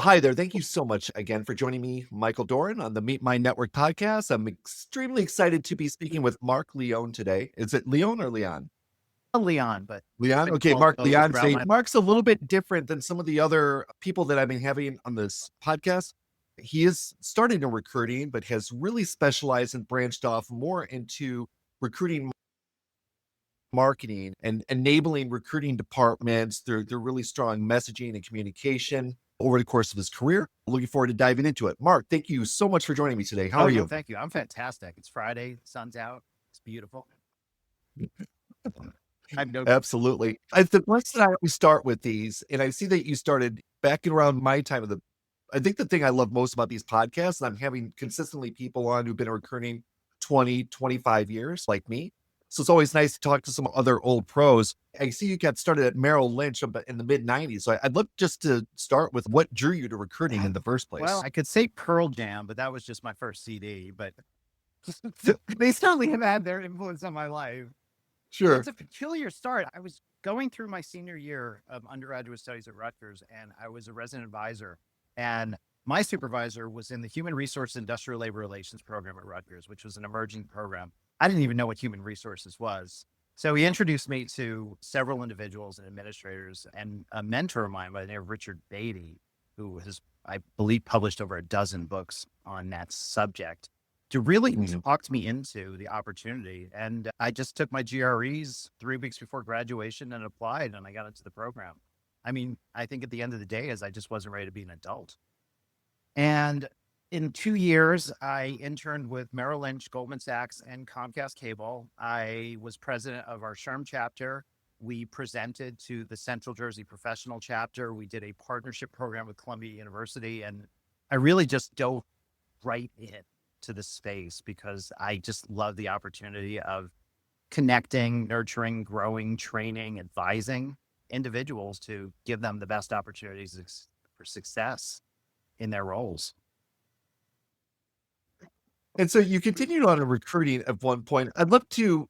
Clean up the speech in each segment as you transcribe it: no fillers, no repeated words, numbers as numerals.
Hi there. Thank you so much again for joining me, Michael Doran, on the Meet My Network podcast. I'm extremely excited to be speaking with Mark Leone today. Is it Leon or Leon? Leon, but Leon? been Okay, called Mark both Leon. throughout Say my Mark's a little bit different than some of the other people that I've been having on this podcast. He is started in recruiting, but has really specialized and branched off more into recruiting marketing and enabling recruiting departments through their really strong messaging and communication over the course of his career. Looking forward to diving into it. Mark, thank you so much for joining me today. How Oh, are no, you? thank you. I'm fantastic. It's Friday, sun's out. It's beautiful. I have no Absolutely. The question I always start with these, and I see that you started back in around my time of the, I think the thing I love most about these podcasts, and I'm having consistently people on who've been recruiting 20, 25 years like me. So it's always nice to talk to some other old pros. I see you got started at Merrill Lynch in the mid 90s. So I'd love just to start with what drew you to recruiting in the first well, place. I could say Pearl Jam, but that was just my first CD, but they certainly have had their influence on my life. Sure. It's a peculiar start. I was going through my senior year of undergraduate studies at Rutgers, and I was a resident advisor. And my supervisor was in the Human Resource Industrial Labor Relations program at Rutgers, which was an emerging program. I didn't even know what human resources was. So he introduced me to several individuals and administrators and a mentor of mine by the name of Richard Beatty, who has, I believe, published over a dozen books on that subject to really talked me into the opportunity. And I just took my GREs 3 weeks before graduation and applied, and I got into the program. I mean, I think at the end of the day is I just wasn't ready to be an adult. And in 2 years, I interned with Merrill Lynch, Goldman Sachs, and Comcast Cable. I was president of our SHRM chapter. We presented to the Central Jersey Professional chapter. We did a partnership program with Columbia University, and I really just dove right in to the space because I just love the opportunity of connecting, nurturing, growing, training, advising individuals to give them the best opportunities for success in their roles. And so you continued on in recruiting at one point. I'd love to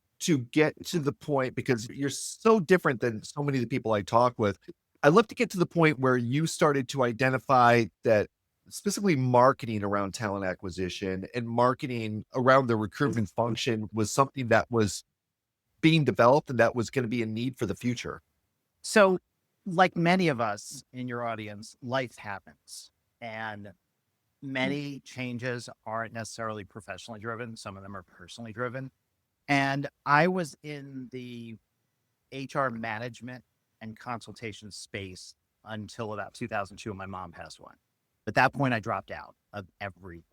get to the point because you're so different than so many of the people I talk with. I'd love to get to the point where you started to identify that specifically marketing around talent acquisition and marketing around the recruitment function was something that was being developed and that was going to be a need for the future. So, like many of us in your audience, life happens and many changes aren't necessarily professionally driven. Some of them are personally driven. And I was in the HR management and consultation space until about 2002 when my mom passed away. At that point, I dropped out of everything.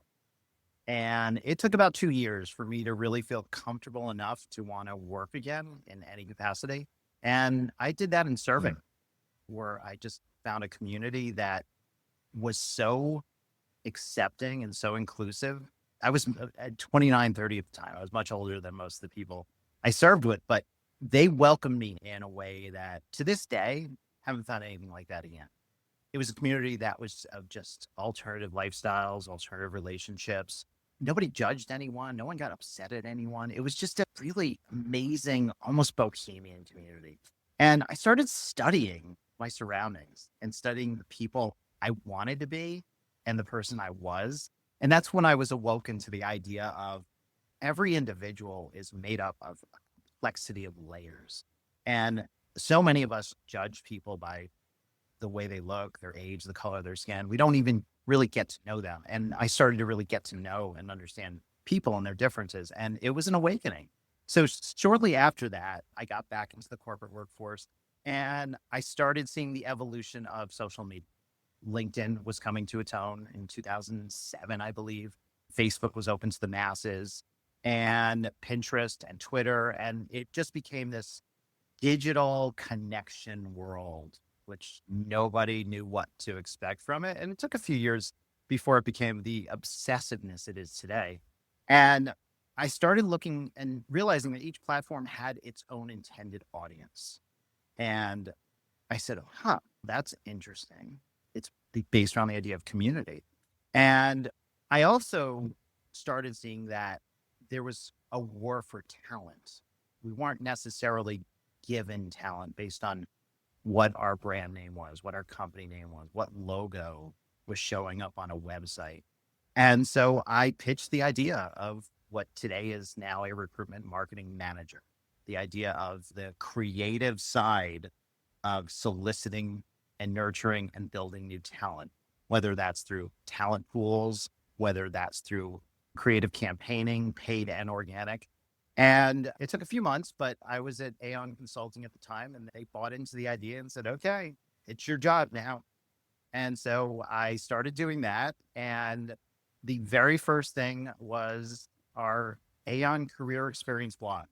And it took about 2 years for me to really feel comfortable enough to want to work again in any capacity. And I did that in serving, where I just found a community that was so accepting and so inclusive. I was at 29, 30 at the time. I was much older than most of the people I served with, but they welcomed me in a way that to this day, haven't found anything like that again. It was a community that was of just alternative lifestyles, alternative relationships. Nobody judged anyone. No one got upset at anyone. It was just a really amazing, almost bohemian community. And I started studying my surroundings and studying the people I wanted to be and the person I was. And that's when I was awoken to the idea of every individual is made up of a complexity of layers. And so many of us judge people by the way they look, their age, the color of their skin. We don't even really get to know them. And I started to really get to know and understand people and their differences. And it was an awakening. So shortly after that, I got back into the corporate workforce and I started seeing the evolution of social media. LinkedIn was coming to its own in 2007, I believe. Facebook was open to the masses and Pinterest and Twitter. And it just became this digital connection world, which nobody knew what to expect from it. And it took a few years before it became the obsessiveness it is today. And I started looking and realizing that each platform had its own intended audience. And I said, that's interesting. It's based around the idea of community. And I also started seeing that there was a war for talent. We weren't necessarily given talent based on what our brand name was, what our company name was, what logo was showing up on a website. And so I pitched the idea of what today is now a recruitment marketing manager, the idea of the creative side of soliciting and nurturing and building new talent, whether that's through talent pools, whether that's through creative campaigning, paid and organic. And it took a few months, but I was at Aon Consulting at the time, and they bought into the idea and said, okay, it's your job now. And so I started doing that. And the very first thing was our Aon Career Experience blog.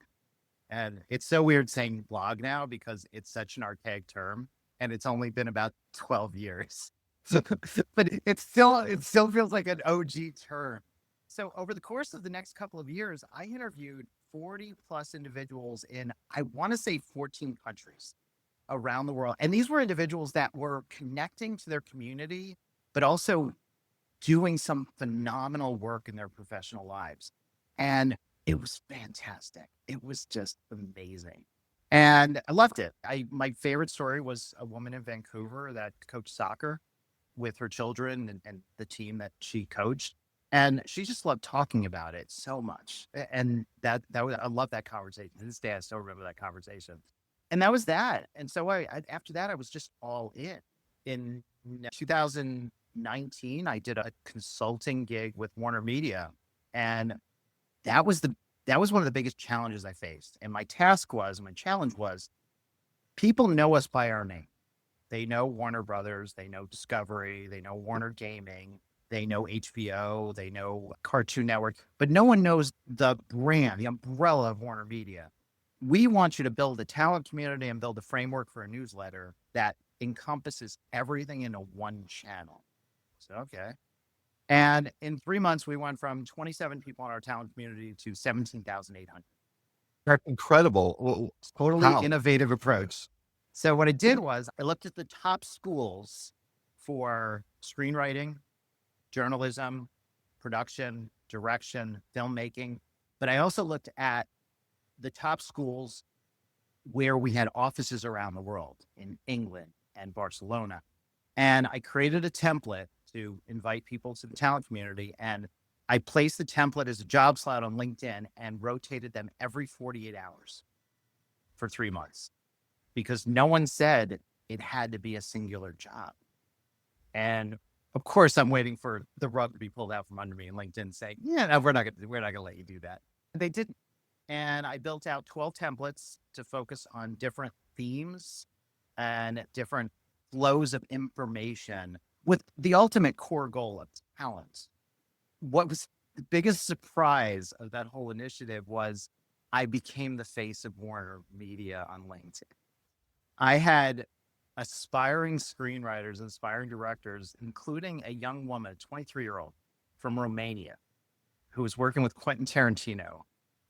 And it's so weird saying blog now because it's such an archaic term and it's only been about 12 years. But it still feels like an OG term. So over the course of the next couple of years, I interviewed 40 plus individuals in, I want to say 14 countries around the world. And these were individuals that were connecting to their community, but also doing some phenomenal work in their professional lives. And it was fantastic. It was just amazing. And I loved it. My favorite story was a woman in Vancouver that coached soccer with her children and the team that she coached. And she just loved talking about it so much. And that was, I love that conversation. To this day, I still remember that conversation. And that was that. And so after that, I was just all in. In 2019, I did a consulting gig with Warner Media. And that was one of the biggest challenges I faced. And my challenge was, people know us by our name. They know Warner Brothers, they know Discovery, they know Warner Gaming, they know HBO, they know Cartoon Network, but no one knows the brand, the umbrella of Warner Media. We want you to build a talent community and build a framework for a newsletter that encompasses everything in a one channel. So, okay. And in 3 months, we went from 27 people in our talent community to 17,800. That's incredible. Well, Totally how? innovative approach. So what I did was I looked at the top schools for screenwriting, journalism, production, direction, filmmaking. But I also looked at the top schools where we had offices around the world in England and Barcelona. And I created a template to invite people to the talent community. And I placed the template as a job slot on LinkedIn and rotated them every 48 hours for 3 months because no one said it had to be a singular job. And of course, I'm waiting for the rug to be pulled out from under me and LinkedIn saying, yeah, no, we're not gonna let you do that. And they didn't. And I built out 12 templates to focus on different themes and different flows of information with the ultimate core goal of talent. What was the biggest surprise of that whole initiative was I became the face of Warner Media on LinkedIn. I had aspiring screenwriters, aspiring directors, including a young woman, a 23-year-old from Romania, who was working with Quentin Tarantino.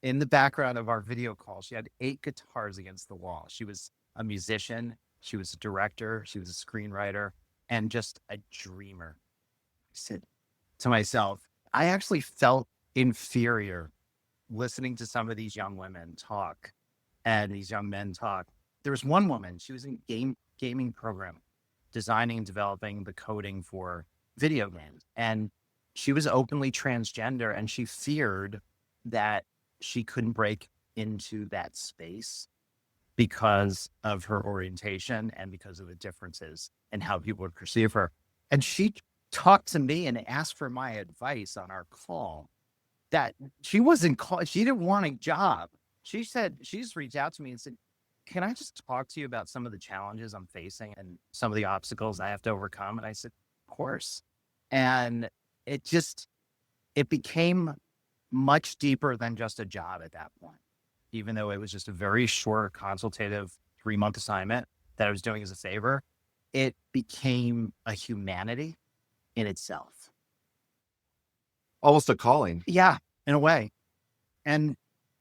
In the background of our video call, she had 8 guitars against the wall. She was a musician, she was a director, she was a screenwriter, and just a dreamer. I said to myself, I actually felt inferior listening to some of these young women talk and these young men talk. There was one woman, she was in gaming program, designing and developing the coding for video games. And she was openly transgender and she feared that she couldn't break into that space because of her orientation and because of the differences and how people would perceive her. And she talked to me and asked for my advice on our call that she didn't want a job. She said, she just reached out to me and said, can I just talk to you about some of the challenges I'm facing and some of the obstacles I have to overcome? And I said, of course. And it became much deeper than just a job at that point, even though it was just a very short consultative 3-month assignment that I was doing as a favor. It became a humanity in itself. Almost a calling. Yeah, in a way. And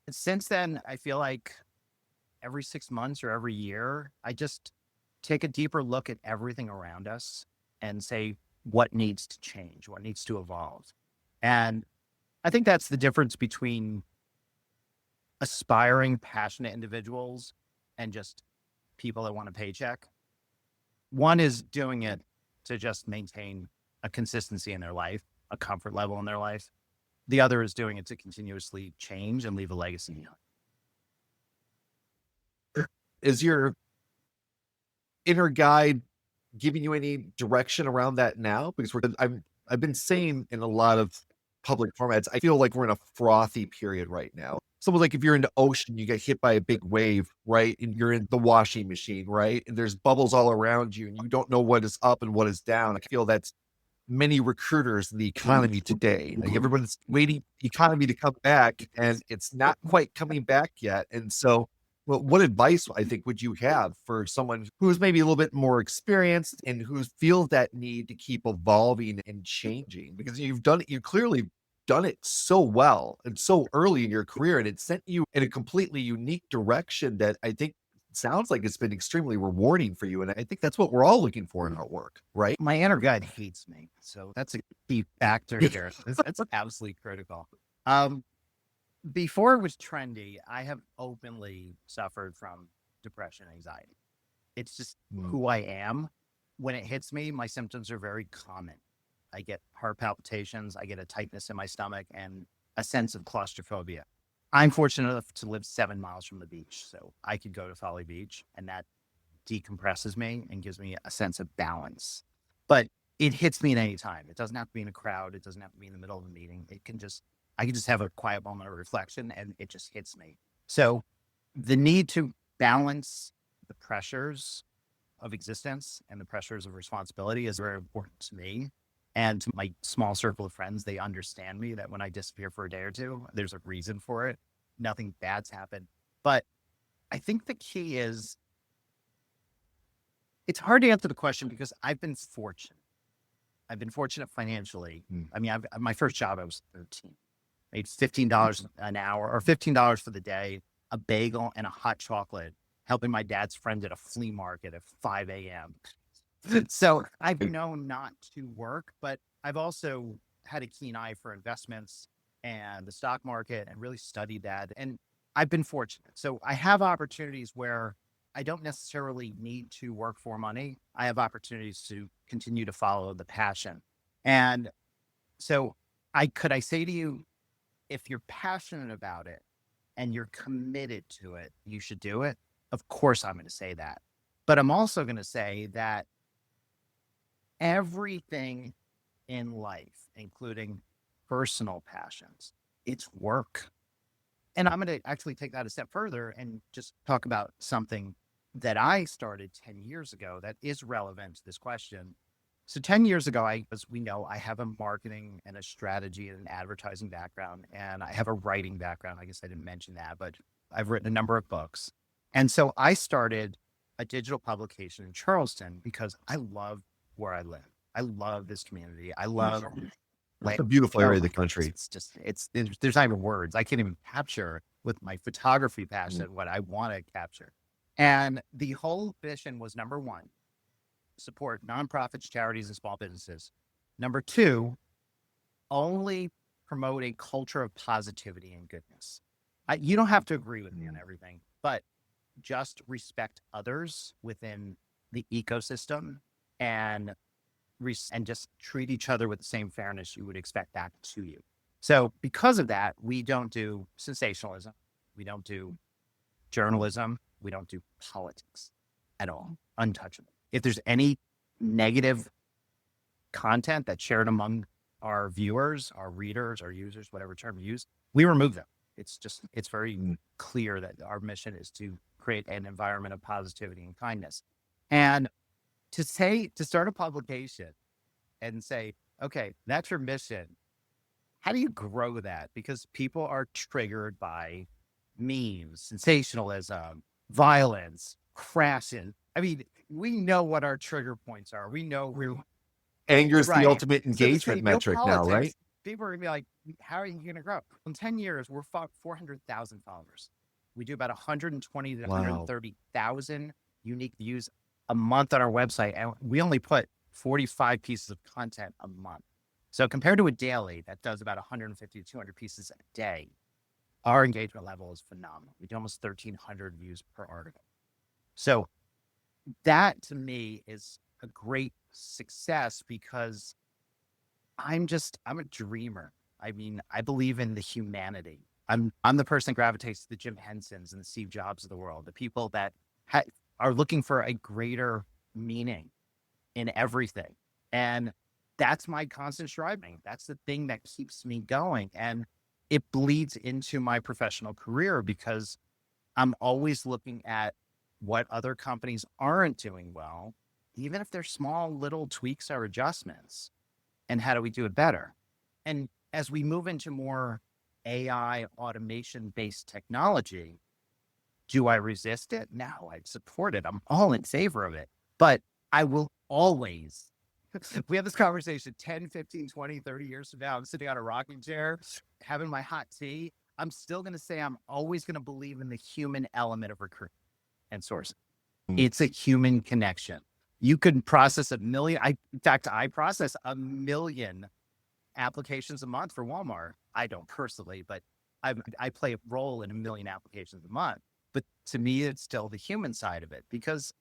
since then, I feel like every 6 months or every year, I just take a deeper look at everything around us and say, what needs to change? What needs to evolve? And I think that's the difference between aspiring, passionate individuals and just people that want a paycheck. One is doing it to just maintain a consistency in their life, a comfort level in their life. The other is doing it to continuously change and leave a legacy. Is your inner guide giving you any direction around that now? Because I've been saying in a lot of public formats, I feel like we're in a frothy period right now. It's almost like if you're in the ocean, you get hit by a big wave, right? And you're in the washing machine, right? And there's bubbles all around you and you don't know what is up and what is down. I feel that's many recruiters in the economy today. Like everyone's waiting the economy to come back and it's not quite coming back yet. And so what advice I think would you have for someone who's maybe a little bit more experienced and who feels that need to keep evolving and changing? Because you've done it, you clearly done it so well and so early in your career, and it sent you in a completely unique direction that I think sounds like it's been extremely rewarding for you. And I think that's what we're all looking for in our work, right? My inner guide hates me. So that's a key factor here. That's absolutely critical. Before it was trendy, I have openly suffered from depression, anxiety. It's just who I am. When it hits me, my symptoms are very common. I get heart palpitations, I get a tightness in my stomach, and a sense of claustrophobia. I'm fortunate enough to live 7 miles from the beach, so I could go to Folly Beach, and that decompresses me and gives me a sense of balance. But it hits me at any time. It doesn't have to be in a crowd. It doesn't have to be in the middle of a meeting. I can just have a quiet moment of reflection and it just hits me. So the need to balance the pressures of existence and the pressures of responsibility is very important to me. And to my small circle of friends, they understand me that when I disappear for a day or two, there's a reason for it. Nothing bad's happened. But I think the key is, it's hard to answer the question because I've been fortunate. I've been fortunate financially. I mean, my first job, I was 13. Made $15 an hour or $15 for the day, a bagel and a hot chocolate, helping my dad's friend at a flea market at 5 a.m. So I've known not to work, but I've also had a keen eye for investments and the stock market and really studied that. And I've been fortunate. So I have opportunities where I don't necessarily need to work for money. I have opportunities to continue to follow the passion. And so could I say to you, if you're passionate about it and you're committed to it, you should do it. Of course, I'm going to say that. But I'm also going to say that everything in life, including personal passions, it's work. And I'm going to actually take that a step further and just talk about something that I started 10 years ago that is relevant to this question. So 10 years ago, as we know, I have a marketing and a strategy and an advertising background, and I have a writing background. I guess I didn't mention that, but I've written a number of books. And so I started a digital publication in Charleston because I love where I live. I love this community. I love It's a beautiful area of the country. There's not even words. I can't even capture with my photography passion what I want to capture. And the whole mission was, number one, support nonprofits, charities, and small businesses. Number two, only promote a culture of positivity and goodness. You don't have to agree with me on everything, but just respect others within the ecosystem and just treat each other with the same fairness you would expect back to you. So because of that, we don't do sensationalism. We don't do journalism. We don't do politics at all. Untouchable. If there's any negative content that's shared among our viewers, our readers, our users, whatever term you use, we remove them. It's very clear that our mission is to create an environment of positivity and kindness. And to start a publication and say, okay, that's your mission. How do you grow that? Because people are triggered by memes, sensationalism, violence, crashing. I mean, we know what our trigger points are. We know anger is the right. ultimate So to say engagement no metric now, right? politics, people are gonna be like, how are you going to grow? In 10 years, we're 400,000 followers. We do about 120 to Wow. 130,000 unique views a month on our website. And we only put 45 pieces of content a month. So compared to a daily that does about 150 to 200 pieces a day, our engagement level is phenomenal. We do almost 1,300 views per article. So that to me is a great success because I'm a dreamer. I mean, I believe in the humanity. I'm the person that gravitates to the Jim Hensons and the Steve Jobs of the world, the people that ha- are looking for a greater meaning in everything. And that's my constant striving. That's the thing that keeps me going. And it bleeds into my professional career because I'm always looking at what other companies aren't doing well, even if they're small little tweaks or adjustments, and how do we do it better? And as we move into more AI automation based technology, do I resist it? No, I support it. I'm all in favor of it. But I will always, we have this conversation 10, 15, 20, 30 years from now. I'm sitting on a rocking chair, having my hot tea. I'm still going to say I'm always going to believe in the human element of recruitment and sourcing. Mm. It's a human connection. You could process a million. In fact, I process a million applications a month for Walmart. I don't personally, but I play a role in a million applications a month. But to me, it's still the human side of it because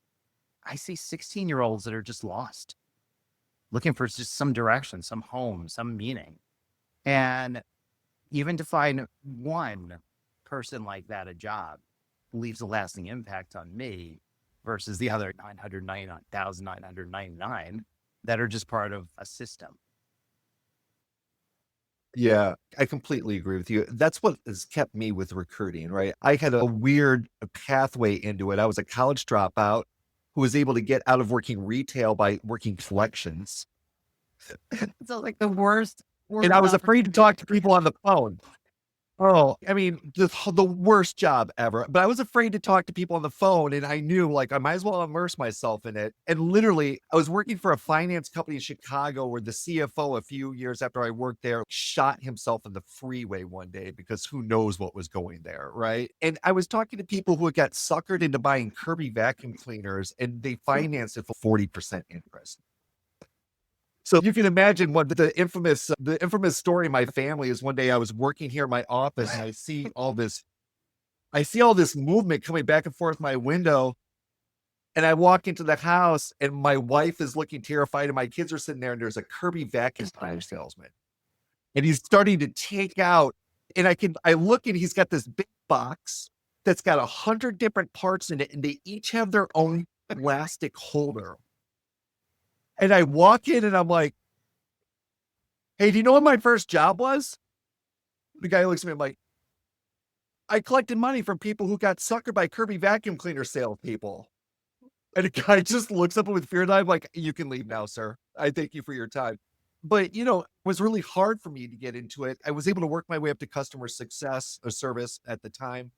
I see 16-year-olds that are just lost, looking for just some direction, some home, some meaning. And even to find one person like that a job leaves a lasting impact on me versus the other 999,999 that are just part of a system. Yeah, I completely agree with you. That's what has kept me with recruiting, right? I had a weird pathway into it. I was a college dropout who was able to get out of working retail by working collections. It sounds like the worst, And I worst was afraid to opportunity. talk to people on the phone. Oh, I mean, the worst job ever. But I was afraid to talk to people on the phone, and I knew, like, I might as well immerse myself in it. And literally, I was working for a finance company in Chicago where the CFO, a few years after I worked there, shot himself in the freeway one day because who knows what was going there, right? And I was talking to people who had got suckered into buying Kirby vacuum cleaners, and they financed it for 40% interest. So you can imagine what the infamous story in my family is. One day I was working here in my office and I see all this movement coming back and forth my window. And I walk into the house and my wife is looking terrified and my kids are sitting there and there's a Kirby vacuum cleaner salesman. And he's starting to take out, and I look and he's got this big box that's got 100 different parts in it, and they each have their own plastic holder. And I walk in and I'm like, hey, do you know what my first job was? The guy looks at me, I'm like, I collected money from people who got suckered by Kirby vacuum cleaner salespeople. And the guy just looks up with fear and I'm like, you can leave now, sir. I thank you for your time. But it was really hard for me to get into it. I was able to work my way up to customer success or service at the time.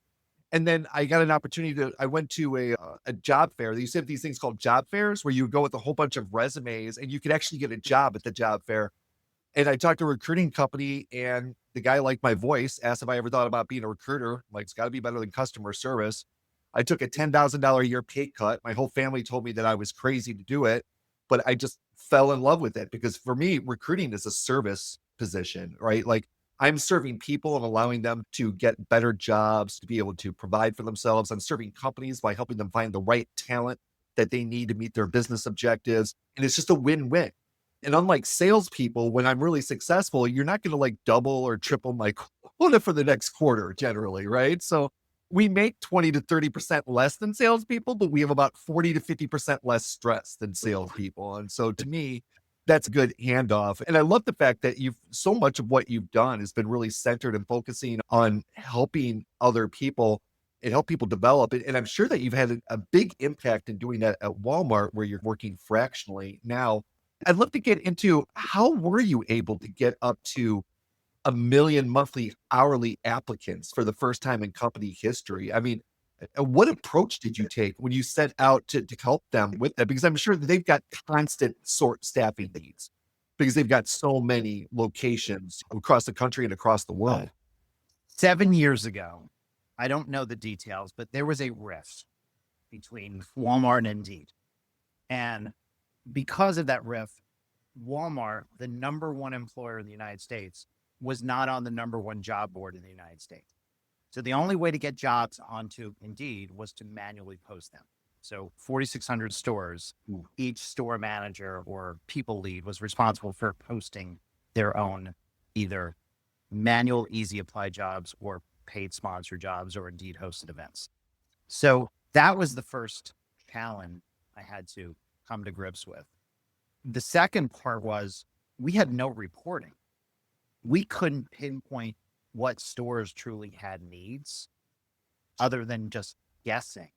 And then I got an opportunity I went to a job fair. They used to have these things called job fairs where you go with a whole bunch of resumes and you could actually get a job at the job fair. And I talked to a recruiting company and the guy liked my voice, asked if I ever thought about being a recruiter. I'm like, it's got to be better than customer service. I took a $10,000 a year pay cut. My whole family told me that I was crazy to do it, but I just fell in love with it because for me, recruiting is a service position, right? Like I'm serving people and allowing them to get better jobs, to be able to provide for themselves. I'm serving companies by helping them find the right talent that they need to meet their business objectives. And it's just a win-win. And unlike salespeople, when I'm really successful, you're not going to like double or triple my quota for the next quarter generally, right? So we make 20 to 30% less than salespeople, but we have about 40 to 50% less stress than salespeople. And so to me, that's a good handoff. And I love the fact that so much of what you've done has been really centered and focusing on helping other people and help people develop. And I'm sure that you've had a big impact in doing that at Walmart where you're working fractionally now. I'd love to get into how were you able to get up to a million monthly hourly applicants for the first time in company history? I mean, what approach did you take when you set out to help them with that? Because I'm sure that they've got constant sort staffing needs because they've got so many locations across the country and across the world. 7 years ago, I don't know the details, but there was a rift between Walmart and Indeed. And because of that rift, Walmart, the number one employer in the United States, was not on the number one job board in the United States. So the only way to get jobs onto Indeed was to manually post them. So 4,600 stores, each store manager or people lead was responsible for posting their own either manual easy apply jobs or paid sponsor jobs or Indeed hosted events. So that was the first challenge I had to come to grips with. The second part was we had no reporting. We couldn't pinpoint what stores truly had needs other than just guessing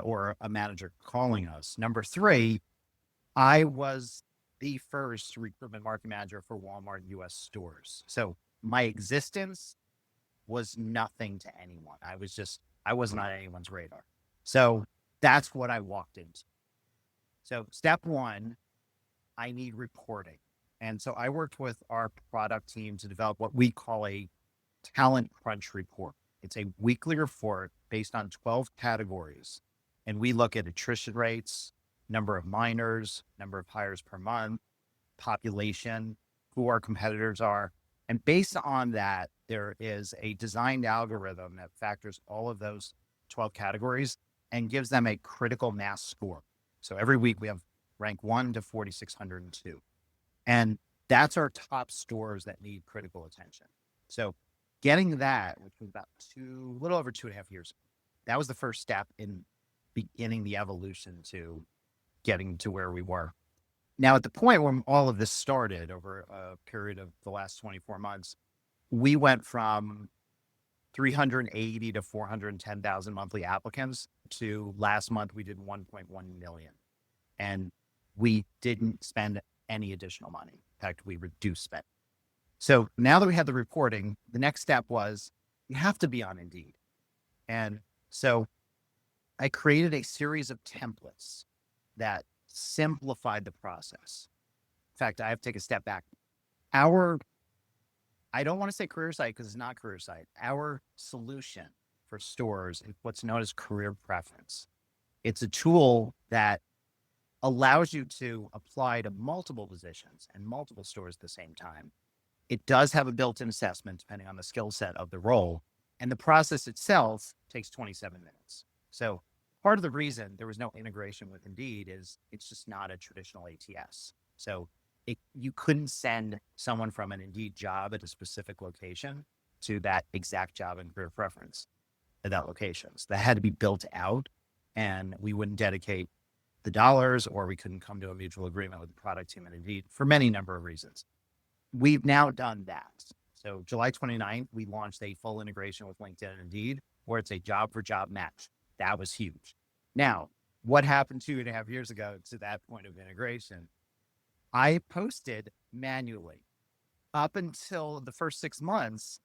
or a manager calling us. Number three, I was the first recruitment marketing manager for Walmart US stores. So my existence was nothing to anyone. I wasn't on anyone's radar. So that's what I walked into. So step one, I need reporting. And so I worked with our product team to develop what we call a talent crunch report. It's a weekly report based on 12 categories. And we look at attrition rates, number of minors, number of hires per month, population, who our competitors are. And based on that, there is a designed algorithm that factors all of those 12 categories and gives them a critical mass score. So every week we have rank 1 to 4,602. And that's our top stores that need critical attention. So getting that, which was about a little over 2.5 years ago, that was the first step in beginning the evolution to getting to where we were. Now, at the point when all of this started over a period of the last 24 months, we went from 380 to 410,000 monthly applicants to last month, we did 1.1 million. And we didn't spend any additional money. In fact, we reduced spend. So now that we had the reporting, the next step was you have to be on Indeed. And so I created a series of templates that simplified the process. In fact, I have to take a step back. I don't want to say career site because it's not career site. Our solution for stores is what's known as career preference. It's a tool that allows you to apply to multiple positions and multiple stores at the same time. It does have a built-in assessment depending on the skill set of the role. And the process itself takes 27 minutes. So part of the reason there was no integration with Indeed is it's just not a traditional ATS. So you couldn't send someone from an Indeed job at a specific location to that exact job and career preference at that location. So that had to be built out, and we wouldn't dedicate the dollars, or we couldn't come to a mutual agreement with the product team and Indeed for many number of reasons. We've now done that. So July 29th, we launched a full integration with LinkedIn and Indeed, where it's a job for job match. That was huge. Now, what happened 2.5 years ago to that point of integration? I posted manually. Up until the first 6 months,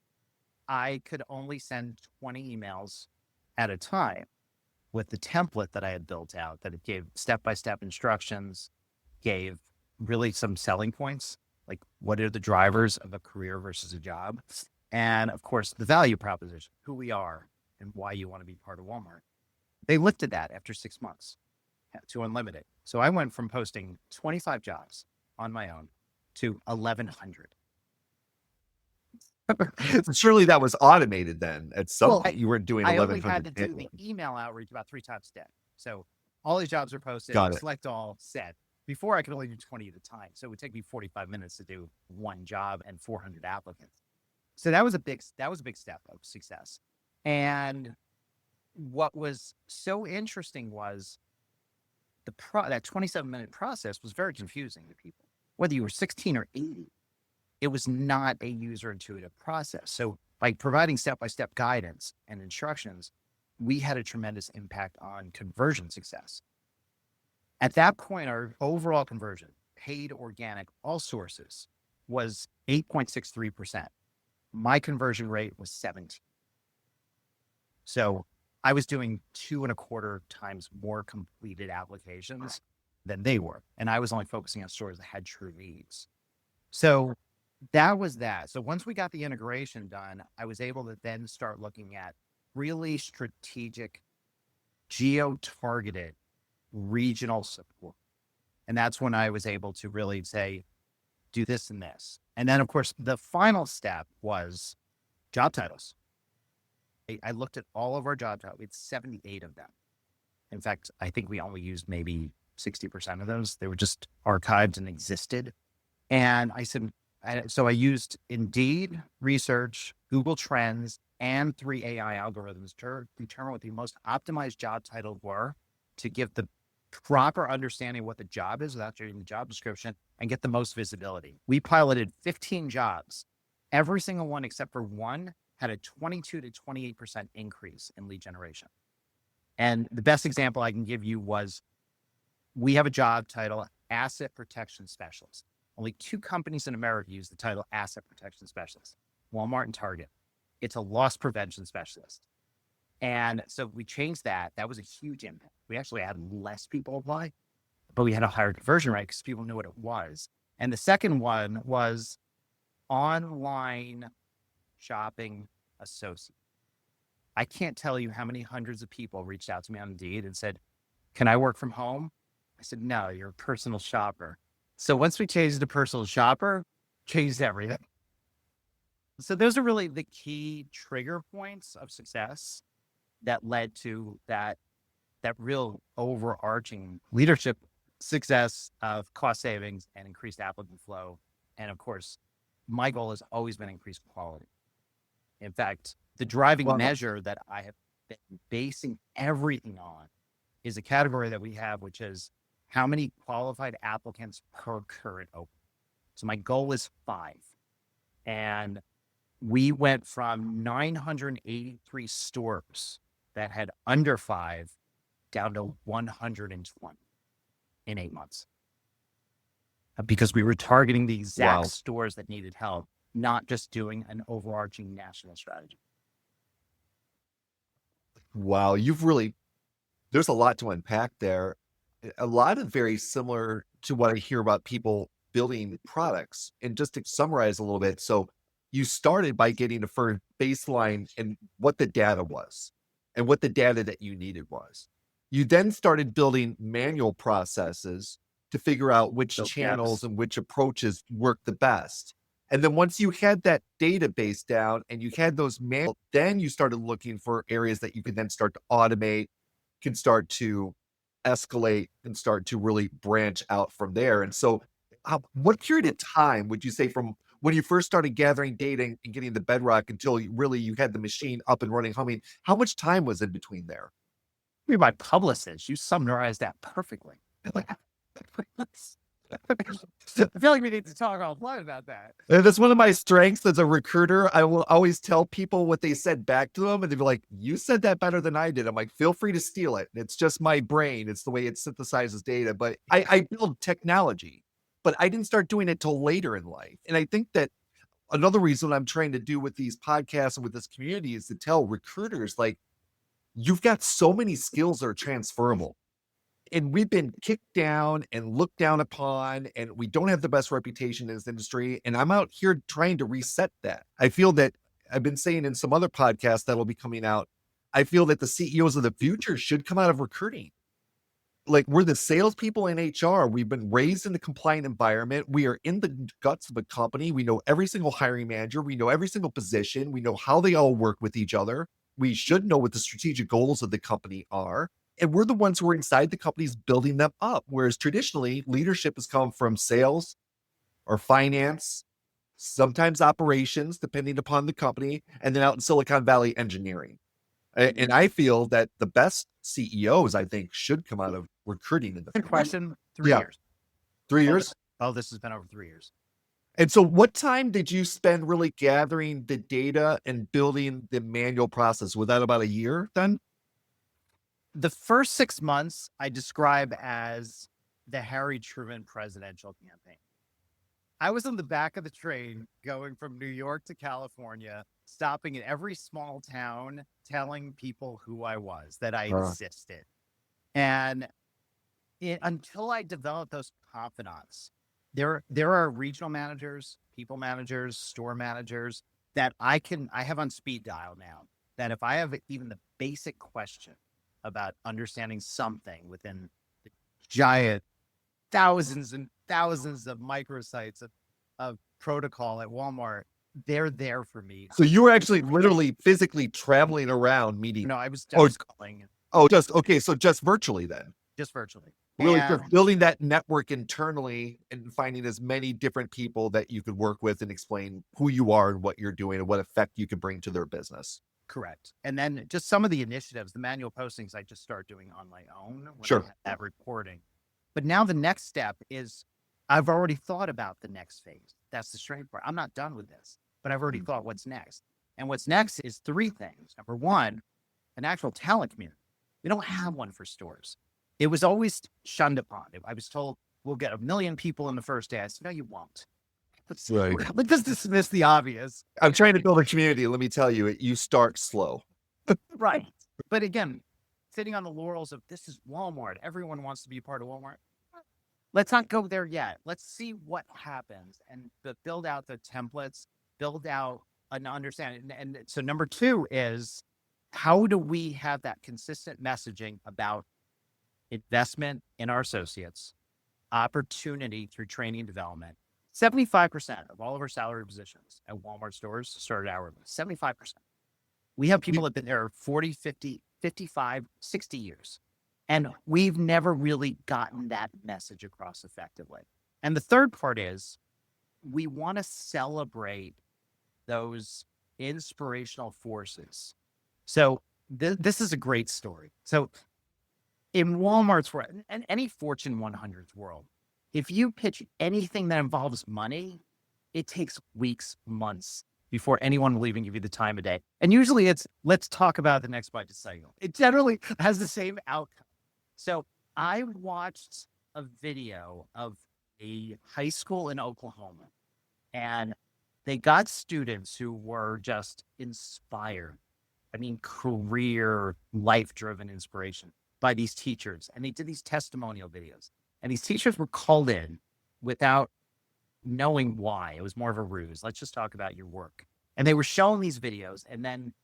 I could only send 20 emails at a time with the template that I had built out, that it gave step-by-step instructions, gave really some selling points, like what are the drivers of a career versus a job, and of course, the value proposition, who we are and why you want to be part of Walmart. They lifted that after 6 months to unlimited. So I went from posting 25 jobs on my own to 1,100. Surely that was automated then at some Well, point. You weren't doing I only had to 1,100. do the email outreach about 3 times a day. So all these jobs are posted, Got it. select all, set. Before I could only do 20 at a time. So it would take me 45 minutes to do one job and 400 applicants. So that was a big step of success. And what was so interesting was that 27-minute process was very confusing to people. Whether you were 16 or 80, it was not a user intuitive process. So by providing step-by-step guidance and instructions, we had a tremendous impact on conversion success. At that point, our overall conversion, paid, organic, all sources, was 8.63%. My conversion rate was 17. So I was doing 2.25 times more completed applications than they were. And I was only focusing on stores that had true needs. So that was that. So once we got the integration done, I was able to then start looking at really strategic, geo-targeted regional support. And that's when I was able to really say, do this and this. And then, of course, the final step was job titles. I looked at all of our job titles. We had 78 of them. In fact, I think we only used maybe 60% of those. They were just archived and existed. And I said, So I used Indeed research, Google Trends, and 3 AI algorithms to determine what the most optimized job titles were to give the proper understanding of what the job is without reading the job description and get the most visibility. We piloted 15 jobs. Every single one except for one had a 22 to 28% increase in lead generation. And the best example I can give you was we have a job title, Asset Protection Specialist. Only 2 companies in America use the title Asset Protection Specialist, Walmart and Target. It's a loss prevention specialist. And so we changed that. That was a huge impact. We actually had less people apply, but we had a higher conversion rate because people knew what it was. And the second one was online shopping associate. I can't tell you how many hundreds of people reached out to me on Indeed and said, "Can I work from home?" I said, "No, you're a personal shopper." So once we changed to personal shopper, changed everything. So those are really the key trigger points of success that led to that real overarching leadership success of cost savings and increased applicant flow. And of course, my goal has always been increased quality. In fact, the driving Wow. measure that I have been basing everything on is a category that we have, which is how many qualified applicants per current open. So my goal is 5. And we went from 983 stores that had under 5 down to 120 in 8 months. Because we were targeting the exact stores that needed help, not just doing an overarching national strategy. Wow, there's a lot to unpack there. A lot of very similar to what I hear about people building products. And just to summarize a little bit, so you started by getting a first baseline and what the data was and what the data that you needed was. You then started building manual processes to figure out which channels and which approaches work the best. And then once you had that database down and you had those manual, then you started looking for areas that you could then start to automate, can start to escalate and start to really branch out from there. And so what period of time would you say from when you first started gathering data and getting the bedrock until you had the machine up and running humming? How much time was in between there? I mean, my publicist, you summarized that perfectly. I feel like we need to talk offline about that. That's one of my strengths as a recruiter. I will always tell people what they said back to them, and they'd be like, "You said that better than I did." I'm like, "Feel free to steal it. It's just my brain. It's the way it synthesizes data." But I build technology, but I didn't start doing it till later in life. And I think that another reason I'm trying to do with these podcasts and with this community is to tell recruiters, like, you've got so many skills that are transferable. And we've been kicked down and looked down upon, and we don't have the best reputation in this industry. And I'm out here trying to reset that. I feel that I've been saying in some other podcasts that'll be coming out, I feel that the CEOs of the future should come out of recruiting. Like, we're the salespeople in HR. We've been raised in the compliant environment. We are in the guts of a company. We know every single hiring manager. We know every single position. We know how they all work with each other. We should know what the strategic goals of the company are. And we're the ones who are inside the companies building them up. Whereas traditionally, leadership has come from sales or finance, sometimes operations, depending upon the company, and then out in Silicon Valley, engineering. And I feel that the best CEOs, I think, should come out of recruiting in the Good future. question. 3 Yeah. years. 3 years? Oh, this has been over 3 years. And so what time did you spend really gathering the data and building the manual process? Was that about a year then? The first 6 months I describe as the Harry Truman presidential campaign. I was on the back of the train going from New York to California, stopping in every small town, telling people who I was, that I existed. And until I developed those confidants, there are regional managers, people managers, store managers that I have on speed dial now, that if I have even the basic question about understanding something within the giant thousands and thousands of microsites of protocol at Walmart, they're there for me. So you were actually literally physically traveling around meeting. No, I was Oh, calling. Oh, just okay. So just virtually then. Just virtually. Really And just building that network internally and finding as many different people that you could work with and explain who you are and what you're doing and what effect you could bring to their business. correct. And then just some of the initiatives, the manual postings I just start doing on my own when I Sure. have that reporting. But now the next step is I've already thought about the next phase. That's the strange part. I'm not done with this, but I've already thought what's next. And what's next is three things. Number one, an actual talent community. We don't have one for stores. It was always shunned upon. I was told we'll get 1 million people in the first day. I said, no, you won't. Right. Let's just dismiss the obvious. I'm trying to build a community. Let me tell you, you start slow. Right. But again, sitting on the laurels of this is Walmart. Everyone wants to be part of Walmart. Let's not go there yet. Let's see what happens and build out the templates, build out an understanding. And so number two is how do we have that consistent messaging about investment in our associates, opportunity through training and development? 75% of all of our salary positions at Walmart stores started hourly. 75%. We have people that have been there 40, 50, 55, 60 years. And we've never really gotten that message across effectively. And the third part is we want to celebrate those inspirational forces. So this is a great story. So in Walmart's world, and any Fortune 100's world, if you pitch anything that involves money, it takes weeks, months before anyone will even give you the time of day. And usually it's, let's talk about the next budget cycle. It generally has the same outcome. So I watched a video of a high school in Oklahoma, and they got students who were just inspired. I mean, career, life-driven inspiration by these teachers. And they did these testimonial videos. And these teachers were called in without knowing why. It was more of a ruse. Let's just talk about your work. And they were showing these videos. And then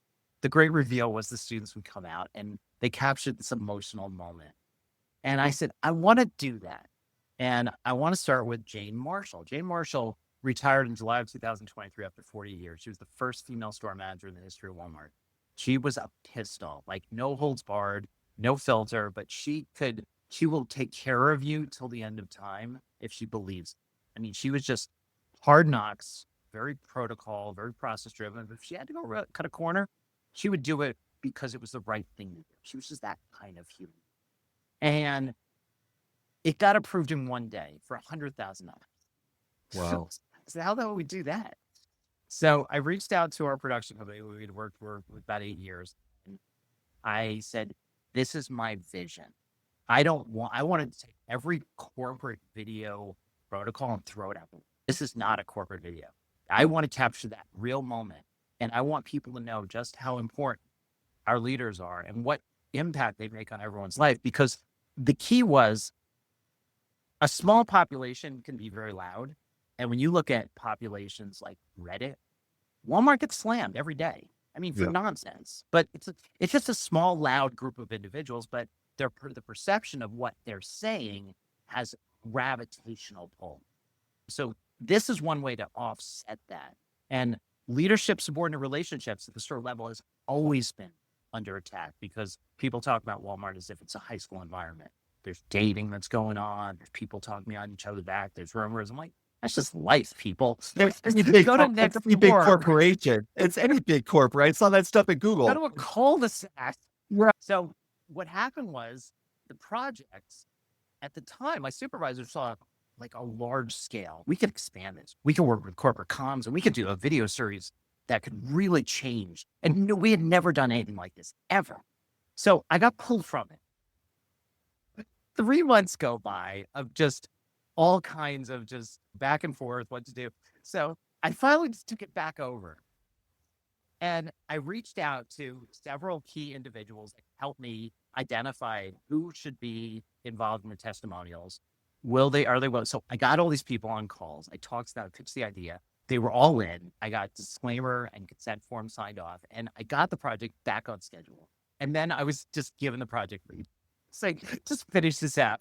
the great reveal was the students would come out and they captured this emotional moment. And I said, I want to do that. And I want to start with Jane Marshall. Jane Marshall retired in July of 2023 after 40 years. She was the first female store manager in the history of Walmart. She was a pistol, like no holds barred, no filter, but she will take care of you till the end of time if she believes. I mean, she was just hard knocks, very protocol, very process driven. But if she had to go cut a corner, she would do it because it was the right thing to do. She was just that kind of human. And it got approved in one day for $100,000. Wow. So how the hell would we do that? So I reached out to our production company. We'd worked for about 8 years. And I said, this is my vision. I wanted to take every corporate video protocol and throw it out. This is not a corporate video. I want to capture that real moment. And I want people to know just how important our leaders are and what impact they make on everyone's life. Because the key was a small population can be very loud. And when you look at populations like Reddit, Walmart gets slammed every day. I mean, for nonsense. But it's just a small, loud group of individuals. But the perception of what they're saying has gravitational pull. So this is one way to offset that. And leadership subordinate relationships at the store level has always been under attack because people talk about Walmart as if it's a high school environment. There's dating that's going on. There's people talking behind each other's back. There's rumors. I'm like, that's just life, people. It's any big, Go to next any big door. corporation. It's any big corporate. I saw that stuff at Google. Go to a cul-de-sac. Right. So what happened was the projects at the time, my supervisor saw like a large scale. We could expand this. We could work with corporate comms and we could do a video series that could really change. And we had never done anything like this ever. So I got pulled from it. 3 months go by of just all kinds of just back and forth, what to do. So I finally just took it back over. And I reached out to several key individuals that helped me identify who should be involved in the testimonials. Are they well? So I got all these people on calls. I talked to them, pitched the idea. They were all in. I got disclaimer and consent form signed off, and I got the project back on schedule. And then I was just given the project lead. It's like, just finish this out.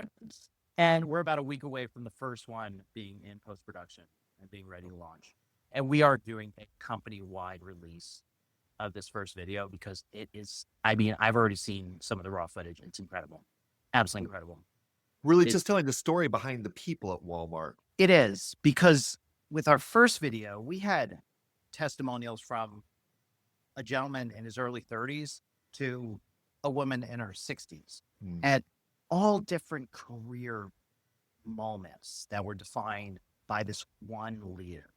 And we're about a week away from the first one being in post-production and being ready to launch. And we are doing a company-wide release of this first video because it is, I mean, I've already seen some of the raw footage. It's incredible. Absolutely incredible. Really It just telling the story behind the people at Walmart. it is, because with our first video, we had testimonials from a gentleman in his early 30s to a woman in her 60s Mm. at all different career moments that were defined by this one leader.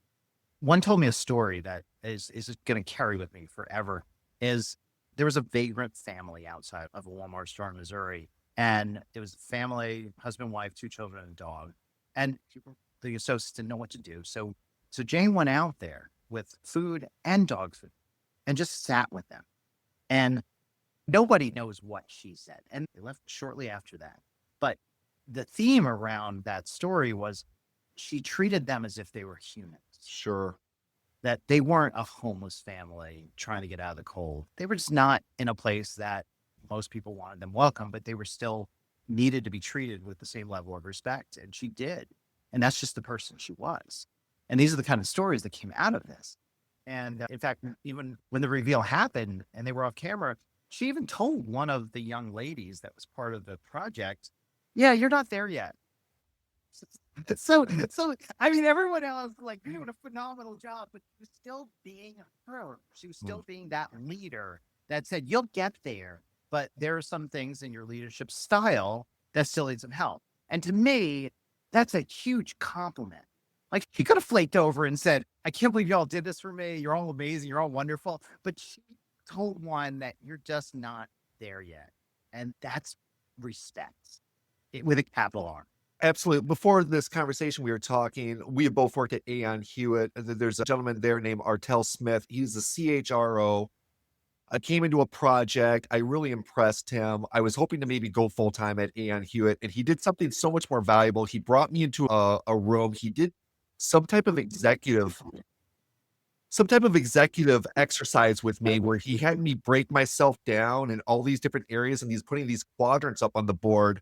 One told me a story that is going to carry with me forever. Is there was a vagrant family outside of a Walmart store in Missouri, and it was a family, husband, wife, 2 children, and a dog. And the associates didn't know what to do, so Jane went out there with food and dog food, and just sat with them. And nobody knows what she said. And they left shortly after that. But the theme around that story was she treated them as if they were humans, Sure. that they weren't a homeless family trying to get out of the cold. They were just not in a place that most people wanted them welcome, but they were still needed to be treated with the same level of respect. And she did. And that's just the person she was. And these are the kind of stories that came out of this. And in fact, even when the reveal happened and they were off camera, she even told one of the young ladies that was part of the project, "Yeah, you're not there yet." So I mean, everyone else like doing a phenomenal job, but she was still being her. She was still being that leader that said, "You'll get there, but there are some things in your leadership style that still need some help." And to me, that's a huge compliment. Like, she could have flaked over and said, "I can't believe y'all did this for me. You're all amazing. You're all wonderful." But she told one that you're just not there yet. And that's respect with a capital R. Absolutely. Before this conversation, we were talking, we have both worked at Aon Hewitt. And then there's a gentleman there named Artel Smith. He's the CHRO. I came into a project. I really impressed him. I was hoping to maybe go full time at Aon Hewitt, and he did something so much more valuable. He brought me into a room. He did some type of executive exercise with me where he had me break myself down in all these different areas, and he's putting these quadrants up on the board.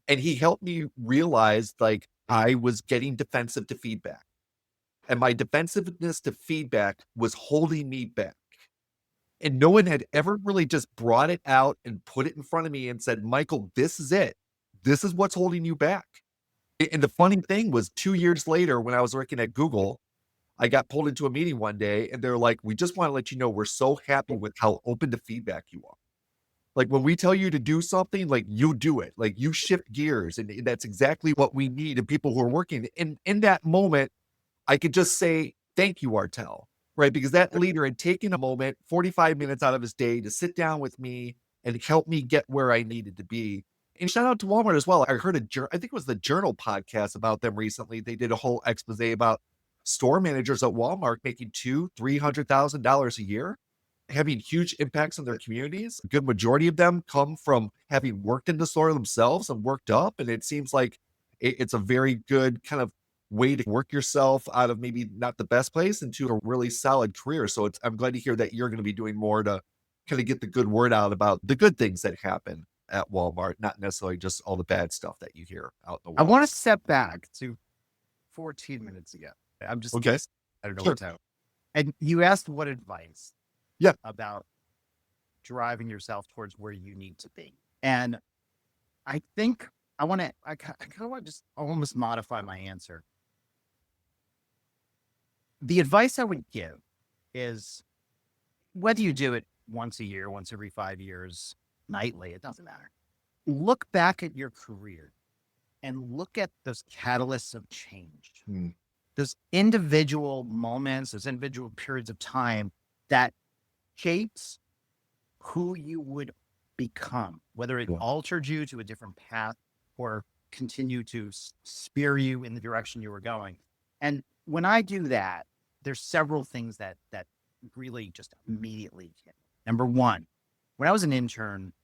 And he helped me realize like I was getting defensive to feedback. And my defensiveness to feedback was holding me back. And no one had ever really just brought it out and put it in front of me and said, "Michael, this is it. This is what's holding you back." And the funny thing was 2 years later, when I was working at Google, I got pulled into a meeting one day and they're like, "We just want to let you know we're so happy with how open to feedback you are. Like when we tell you to do something, like you do it, like you shift gears." And that's exactly what we need in people who are working. And in that moment, I could just say, "Thank you, Artel," right? Because that leader had taken a moment, 45 minutes out of his day to sit down with me and help me get where I needed to be. And shout out to Walmart as well. I heard I think it was the Journal podcast about them recently. They did a whole expose about store managers at Walmart making $300,000 a year, having huge impacts on their communities. A good majority of them come from having worked in the store themselves and worked up. And it seems like it's a very good kind of way to work yourself out of maybe not the best place into a really solid career. So I'm glad to hear that you're going to be doing more to kind of get the good word out about the good things that happen at Walmart, not necessarily just all the bad stuff that you hear out in the I world. want to step back to 14 minutes ago. I'm just, Okay. I don't know Sure. what's out. And you asked what advice Yeah. about driving yourself towards where you need to be. And I think I kind of want to just almost modify my answer. The advice I would give is whether you do it once a year, once every 5 years, nightly, it doesn't matter. Look back at your career and look at those catalysts of change, those individual moments, those individual periods of time that shapes who you would become, whether it altered you to a different path or continue to spear you in the direction you were going. And when I do that, there's several things that really just immediately hit. Number one, when I was an intern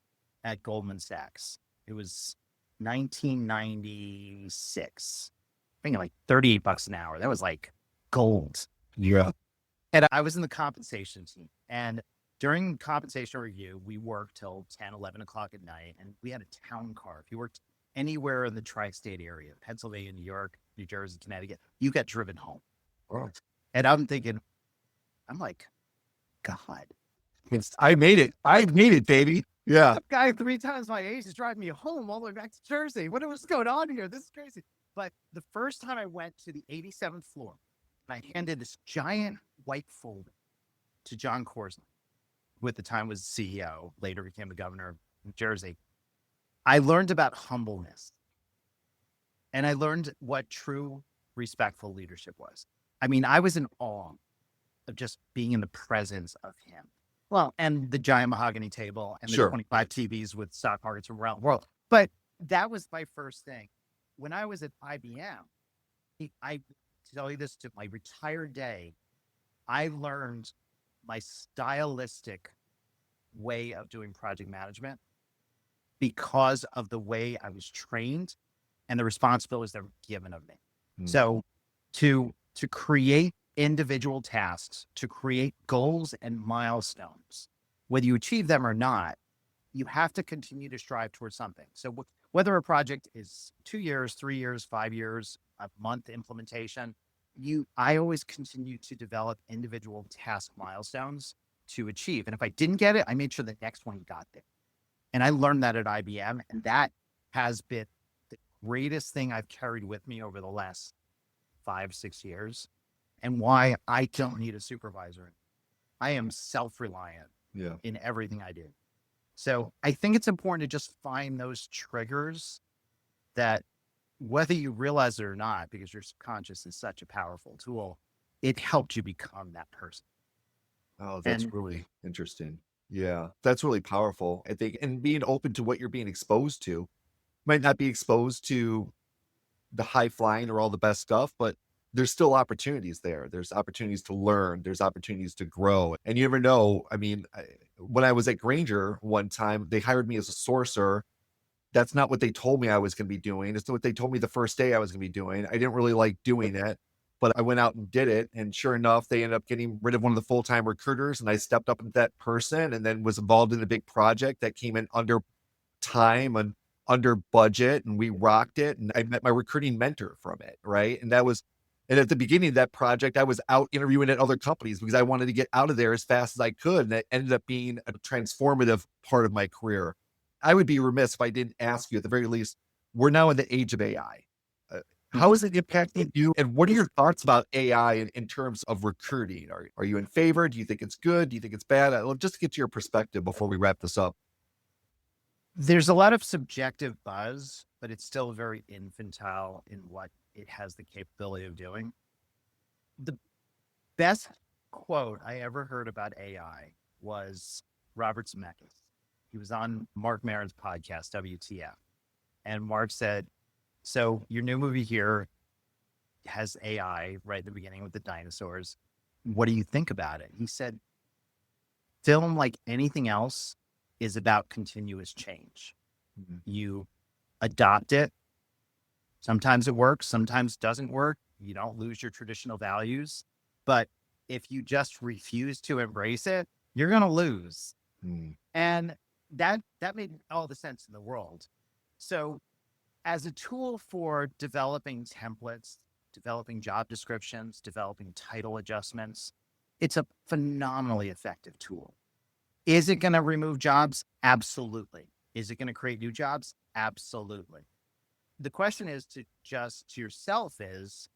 at Goldman Sachs, it was 1996. I think like $38 an hour. That was like gold. Yeah. And I was in the compensation team. And during compensation review, we worked till 10, 11 o'clock at night. And we had a town car. If you worked anywhere in the tri-state area, Pennsylvania, New York, New Jersey, Connecticut, you got driven home. Wow. And I'm like, God, I made it. I made it, baby. Yeah. Some guy 3 times my age is driving me home all the way back to Jersey. What's going on here? This is crazy. But the first time I went to the 87th floor, I handed this giant white folder to John Corzine, who at the time was CEO, later became the governor of New Jersey. I learned about humbleness, and I learned what true respectful leadership was. I mean, I was in awe of just being in the presence of him. Well, and the giant mahogany table and the Sure. 25 TVs with stock markets from around the world. But that was my first thing. When I was at IBM, I tell you this, to my retired day, I learned my stylistic way of doing project management because of the way I was trained and the responsibilities that were given of me. Mm. So to create individual tasks, to create goals and milestones, whether you achieve them or not, you have to continue to strive towards something. So whether a project is 2 years, 3 years, 5 years, a month implementation, I always continue to develop individual task milestones to achieve. And if I didn't get it, I made sure the next one got there. And I learned that at IBM, and that has been the greatest thing I've carried with me over the last 5, 6 years, and why I don't need a supervisor. I am self-reliant in everything I do. So I think it's important to just find those triggers that, whether you realize it or not, because your subconscious is such a powerful tool, it helped you become that person. Oh, that's really interesting. Yeah, that's really powerful, I think. And being open to what you're being exposed to. Might not be exposed to the high flying or all the best stuff, but there's still opportunities there. There's opportunities to learn. There's opportunities to grow. And you never know. I mean, when I was at Granger one time, they hired me as a sourcer. That's not what they told me I was going to be doing. It's not what they told me the first day I was going to be doing. I didn't really like doing it, but I went out and did it. And sure enough, they ended up getting rid of one of the full-time recruiters. And I stepped up into that person and then was involved in a big project that came in under time and under budget, and we rocked it. And I met my recruiting mentor from it. Right. And at the beginning of that project, I was out interviewing at other companies because I wanted to get out of there as fast as I could. And it ended up being a transformative part of my career. I would be remiss if I didn't ask you, at the very least, we're now in the age of AI. How is it impacting you? And what are your thoughts about AI in terms of recruiting? Are you in favor? Do you think it's good? Do you think it's bad? I'd love just to get to your perspective before we wrap this up. There's a lot of subjective buzz, but it's still very infantile in what it has the capability of doing. The best quote I ever heard about AI was Robert Zemeckis. He was on Mark Maron's podcast, WTF. And Mark said, so your new movie here has AI right at the beginning with the dinosaurs. What do you think about it? He said, film, like anything else, is about continuous change. Mm-hmm. You adopt it. Sometimes it works, sometimes it doesn't work. You don't lose your traditional values. But if you just refuse to embrace it, you're going to lose. Mm. And that made all the sense in the world. So as a tool for developing templates, developing job descriptions, developing title adjustments, it's a phenomenally effective tool. Is it going to remove jobs? Absolutely. Is it going to create new jobs? Absolutely. The question is to yourself is,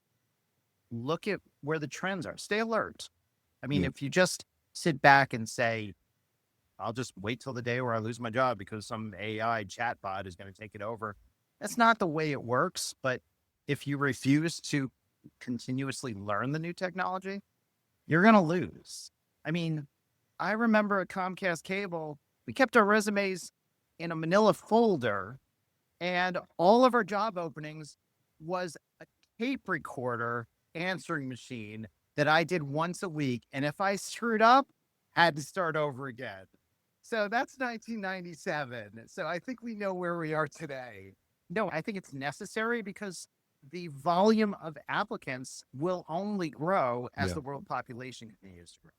look at where the trends are. Stay alert. I mean, if you just sit back and say, I'll just wait till the day where I lose my job because some AI chatbot is going to take it over. That's not the way it works. But if you refuse to continuously learn the new technology, you're going to lose. I mean, I remember at Comcast Cable, we kept our resumes in a manila folder, and all of our job openings was a tape recorder answering machine that I did once a week. And if I screwed up, had to start over again. So that's 1997. So I think we know where we are today. No, I think it's necessary because the volume of applicants will only grow as the world population continues to grow.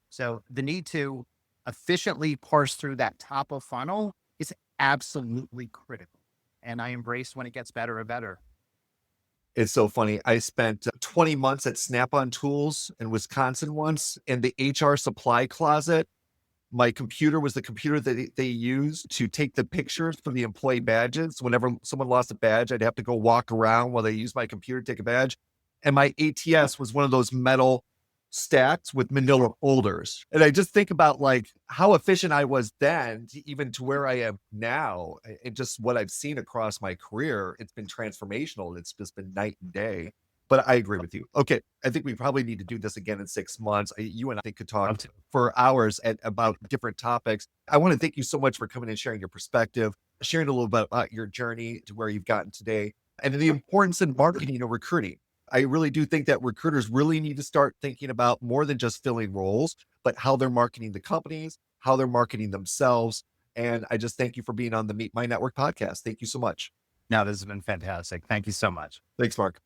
So the need to efficiently parse through that top of funnel is absolutely critical. And I embrace when it gets better and better. It's so funny. I spent 20 months at Snap-on Tools in Wisconsin once in the HR supply closet. My computer was the computer that they used to take the pictures for the employee badges. Whenever someone lost a badge, I'd have to go walk around while they used my computer to take a badge. And my ATS was one of those metal stacks with manila folders. And I just think about like how efficient I was then, even to where I am now, and just what I've seen across my career. It's been transformational. It's just been night and day. But I agree with you. Okay, I think we probably need to do this again in 6 months. You and I could talk for hours about different topics. I want to thank you so much for coming and sharing your perspective, sharing a little bit about your journey to where you've gotten today, and the importance in marketing and recruiting. I really do think that recruiters really need to start thinking about more than just filling roles, but how they're marketing the companies, how they're marketing themselves. And I just thank you for being on the Meet My Network podcast. Thank you so much. No, this has been fantastic. Thank you so much. Thanks, Mark.